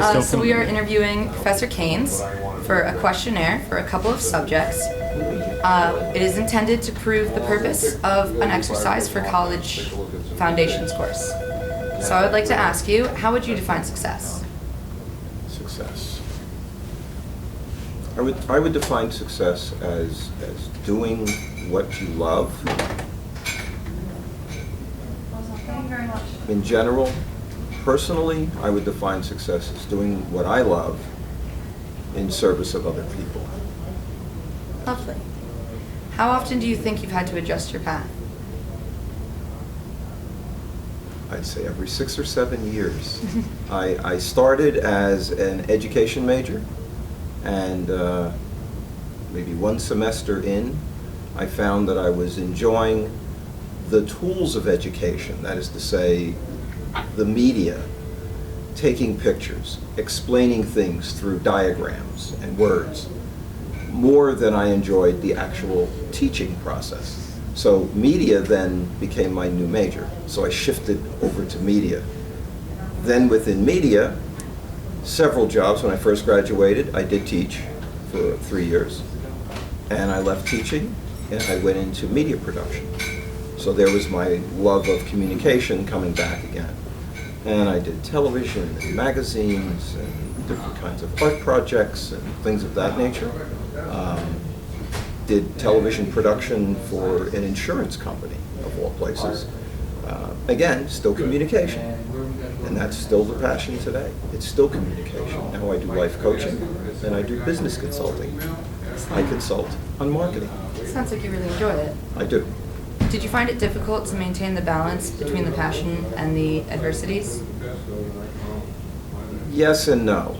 So we are interviewing Professor Keynes for a questionnaire for a couple of subjects. It is intended to prove the purpose of an exercise for college foundations course. So I would like to ask you, how would you define success? Success. I would define success as doing what you love. In general, personally, I would define success as doing what I love in service of other people. Lovely. How often do you think you've had to adjust your path? I'd say every 6 or 7 years. I started as an education major, and maybe one semester in, I found that I was enjoying the tools of education, that is to say, the media, taking pictures, explaining things through diagrams and words, more than I enjoyed the actual teaching process. So media then became my new major. So I shifted over to media. Then within media, several jobs. When I first graduated, I did teach for 3 years. And I left teaching and I went into media production. So there was my love of communication coming back again. And I did television and magazines and different kinds of art projects and things of that nature. Did television production for an insurance company, of all places. Again, still communication. And that's still the passion today. It's still communication. Now I do life coaching and I do business consulting. I consult on marketing. Sounds like you really enjoy it. I do. Did you find it difficult to maintain the balance between the passion and the adversities? Yes and no.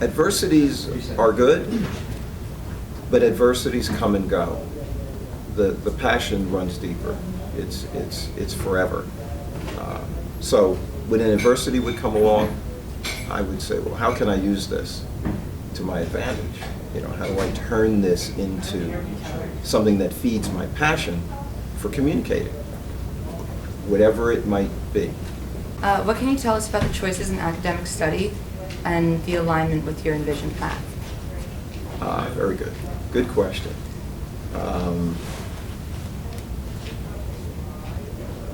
Adversities are good, but adversities come and go. The passion runs deeper. It's forever. So when an adversity would come along, I would say, well, how can I use this to my advantage? You know, how do I turn this into something that feeds my passion for communicating, whatever it might be? What can you tell us about the choices in academic study and the alignment with your envisioned path? Very good. Good question.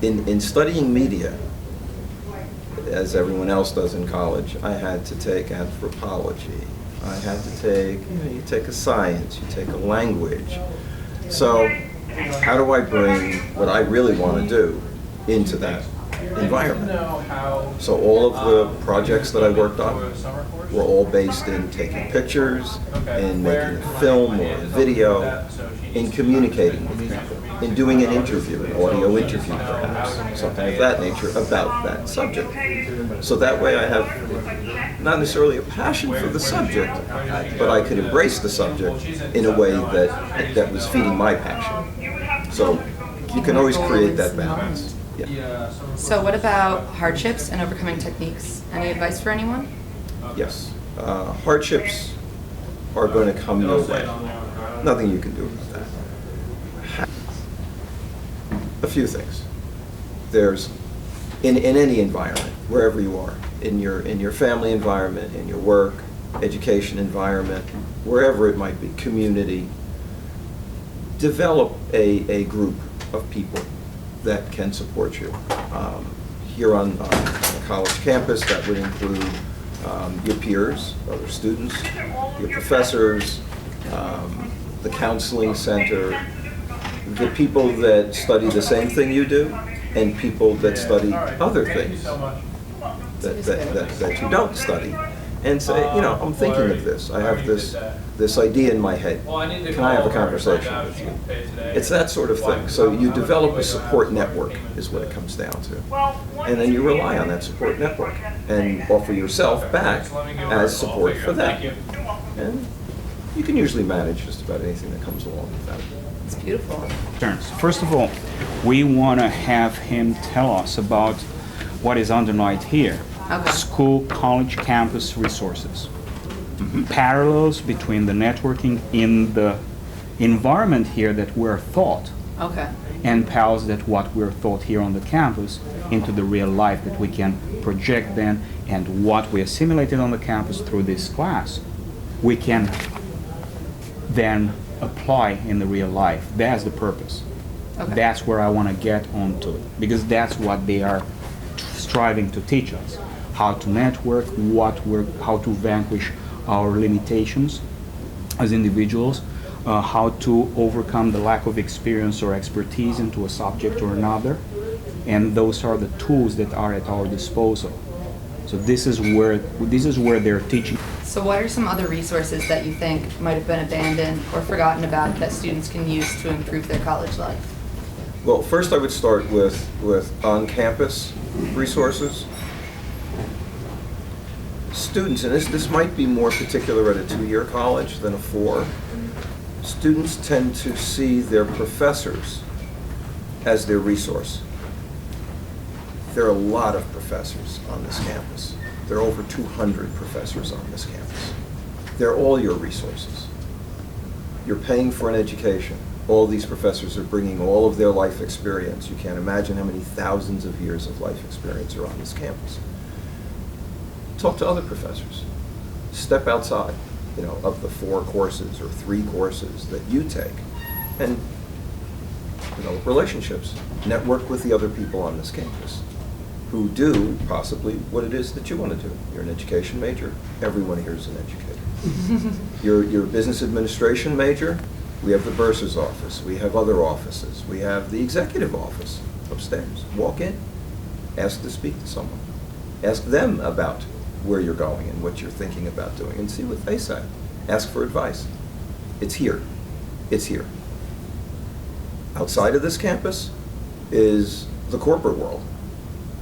In studying media, as everyone else does in college, I had to take anthropology. I had to take, you take a science, you take a language. So how do I bring what I really want to do into that environment? So all of the projects that I worked on were all based in taking pictures, in making a film or a video, in communicating with people, in doing an interview, an audio interview perhaps, something of that nature about that subject. So that way I have not necessarily a passion for the subject, but I could embrace the subject in a way that was feeding my passion. So you can always create that balance. Yeah. So what about hardships and overcoming techniques? Any advice for anyone? Yes. Hardships are going to come your way. Nothing you can do about that. A few things. There's, in any environment, wherever you are, in your family environment, in your work, education environment, wherever it might be, community, develop a group of people that can support you. Here on the college campus, that would include your peers, other students, your professors, the counseling center, the people that study the same thing you do, and people that study other things that you don't study. And say, you know, I'm thinking of this. I have this idea in my head. Can I have a conversation with you? It's that sort of thing. So you develop a support network is what it comes down to. And then you rely on that support network and offer yourself back as support for them. And you can usually manage just about anything that comes along with that. It's beautiful. First of all, we want to have him tell us about what is underlined here. Okay. School, college, campus resources. Parallels between the networking in the environment here that we're taught Okay. and pals that what we're taught here on the campus into the real life that we can project then, and what we assimilated on the campus through this class, we can then apply in the real life. That's the purpose. Okay. That's where I want to get onto it, because that's what they are striving to teach us. How to network, how to vanquish our limitations as individuals, how to overcome the lack of experience or expertise into a subject or another, and those are the tools that are at our disposal. So this is where they're teaching. So what are some other resources that you think might have been abandoned or forgotten about that students can use to improve their college life? Well, first I would start with on-campus resources. Students, and this might be more particular at a 2-year college than a 4, students tend to see their professors as their resource. There are a lot of professors on this campus. There are over 200 professors on this campus. They're all your resources. You're paying for an education. All these professors are bringing all of their life experience. You can't imagine how many thousands of years of life experience are on this campus. Talk to other professors. Step outside, of the 4 courses or 3 courses that you take, and develop relationships. Network with the other people on this campus who do possibly what it is that you want to do. You're an education major. Everyone here is an educator. You're a business administration major. We have the bursar's office. We have other offices. We have the executive office upstairs. Walk in. Ask to speak to someone. Ask them about where you're going and what you're thinking about doing, and see what they say. Ask for advice. It's here. It's here. Outside of this campus is the corporate world.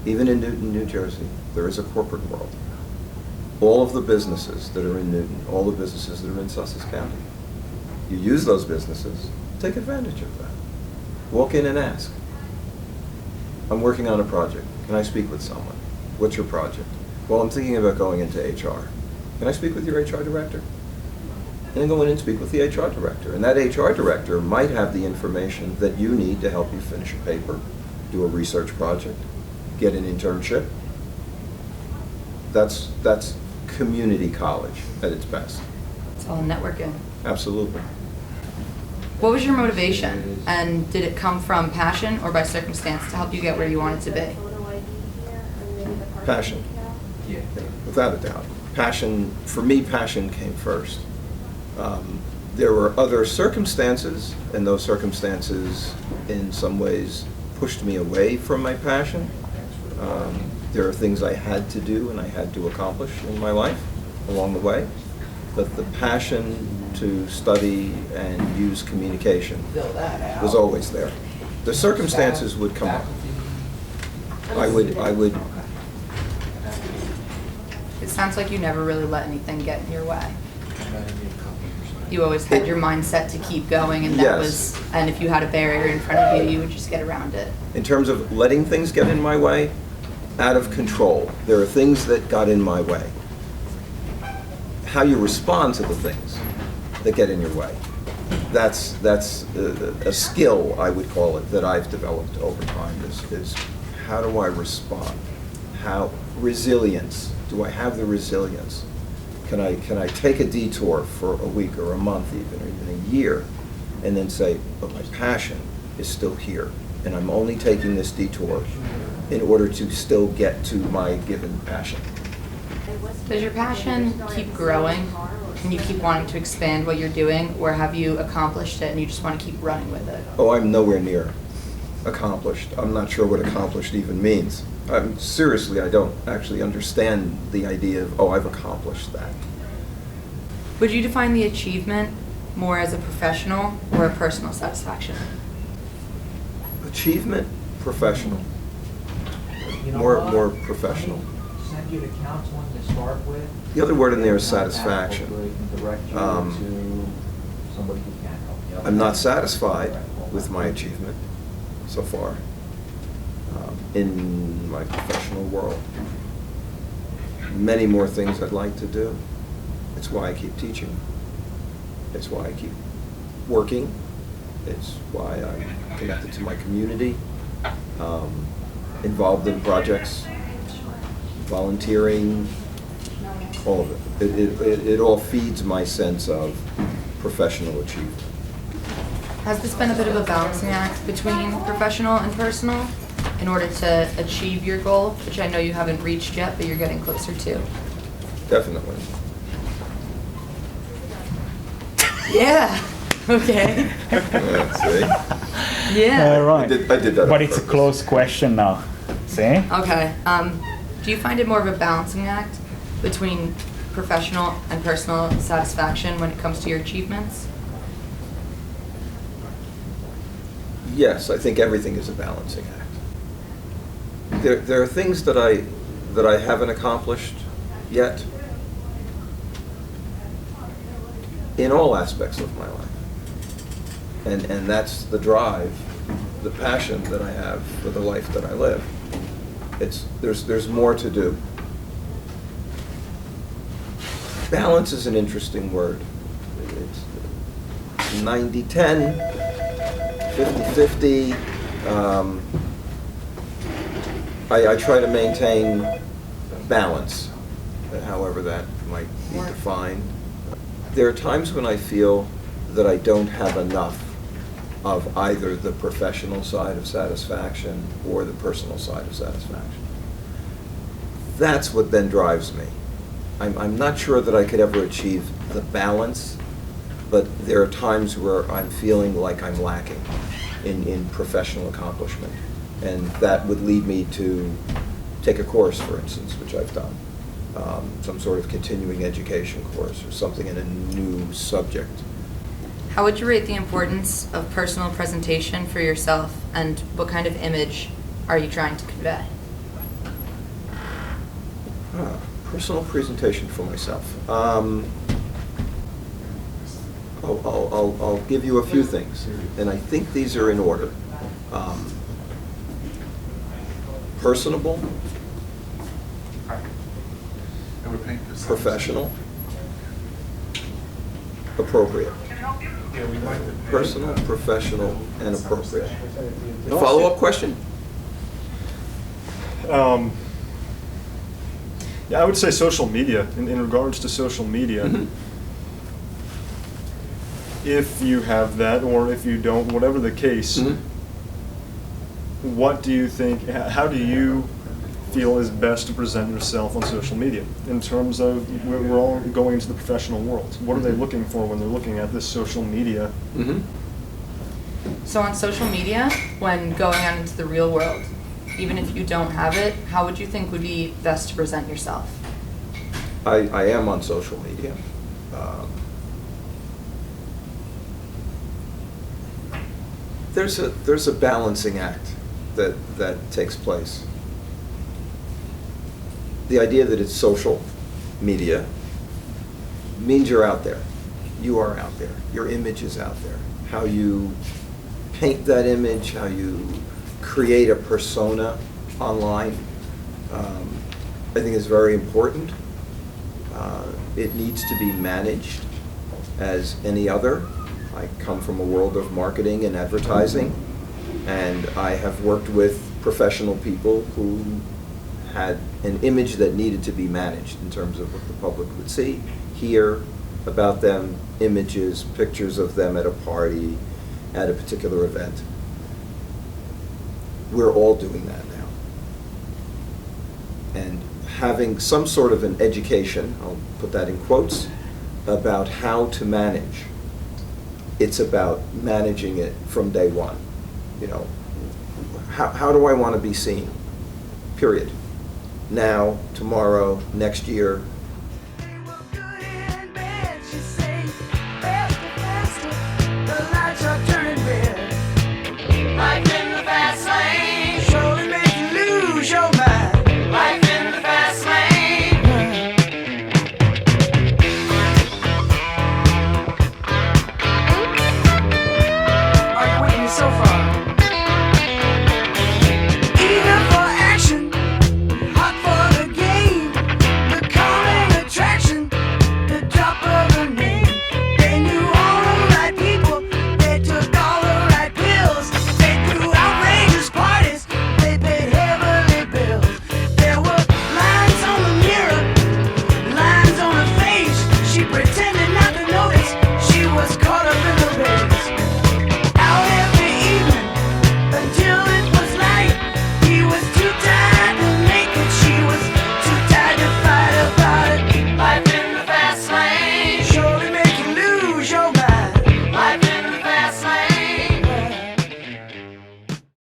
Even in Newton, New Jersey, there is a corporate world. All of the businesses that are in Newton, all the businesses that are in Sussex County, you use those businesses, take advantage of that. Walk in and ask. I'm working on a project. Can I speak with someone? What's your project? Well, I'm thinking about going into HR. Can I speak with your HR director? And then go in and speak with the HR director. And that HR director might have the information that you need to help you finish a paper, do a research project, get an internship. That's community college at its best. It's all networking. Absolutely. What was your motivation, and did it come from passion or by circumstance to help you get where you wanted to be? Passion. Without a doubt. Passion, for me, passion came first. There were other circumstances, and those circumstances in some ways pushed me away from my passion. There are things I had to do and I had to accomplish in my life along the way. But the passion to study and use communication was always there. The circumstances would come up. I would. It sounds like you never really let anything get in your way. You always had your mindset to keep going, and that was, and if you had a barrier in front of you, you would just get around it. In terms of letting things get in my way, out of control. There are things that got in my way. How you respond to the things that get in your way, that's a skill, I would call it, that I've developed over time, is how do I respond? Resilience. Do I have the resilience? Can I take a detour for a week or a month even, or even a year, and then say, but my passion is still here, and I'm only taking this detour in order to still get to my given passion. Does your passion keep growing and you keep wanting to expand what you're doing, or have you accomplished it and you just want to keep running with it? Oh, I'm nowhere near accomplished. I'm not sure what accomplished even means. Seriously, I don't actually understand the idea of, oh, I've accomplished that. Would you define the achievement more as a professional or a personal satisfaction? Achievement, professional. More professional. Send you to counseling to start with. The other word in there is satisfaction. I'm not satisfied with my achievement so far in my professional world. Many more things I'd like to do. It's why I keep teaching. It's why I keep working It's why I'm connected to my community, involved in projects, volunteering, all of it. It all feeds my sense of professional achievement. Has this been a bit of a balancing act between professional and personal in order to achieve your goal, which I know you haven't reached yet, but you're getting closer to? Definitely. Yeah. Okay. Yeah, see? Yeah. Right. I did that on But it's a purpose. close question now. See? Okay. Do you find it more of a balancing act between professional and personal satisfaction when it comes to your achievements? Yes, I think everything is a balancing act. There are things that I haven't accomplished yet in all aspects of my life. And that's the drive, the passion that I have for the life that I live. There's more to do. Balance is an interesting word. It's 90-10, 50-50. I try to maintain balance, however that might be defined. There are times when I feel that I don't have enough of either the professional side of satisfaction or the personal side of satisfaction. That's what then drives me. I'm not sure that I could ever achieve the balance, but there are times where I'm feeling like I'm lacking in professional accomplishment. And that would lead me to take a course, for instance, which I've done. Some sort of continuing education course or something in a new subject. How would you rate the importance of personal presentation for yourself, and what kind of image are you trying to convey? Personal presentation for myself. I'll give you a few things, and I think these are in order. Personable, professional, appropriate. Personal, professional, and appropriate. Follow-up question? Yeah, I would say social media. In regards to social media, Mhm. if you have that or if you don't, whatever the case, Mhm. what do you think, how do you feel is best to present yourself on social media in terms of, we're all going into the professional world. What are they looking for when they're looking at this social media? Mhm. So on social media, when going out into the real world, even if you don't have it, how would you think would be best to present yourself? I am on social media. There's a balancing act that takes place. The idea that it's social media means you're out there. You are out there. Your image is out there. How you paint that image, how you create a persona online, I think is very important. It needs to be managed as any other. I come from a world of marketing and advertising, and I have worked with professional people who had an image that needed to be managed in terms of what the public would see, hear about them, images, pictures of them at a party, at a particular event. We're all doing that now. And having some sort of an education, I'll put that in quotes, about how to manage. It's about managing it from day one. You know, how do I want to be seen? Period. Now, tomorrow, next year,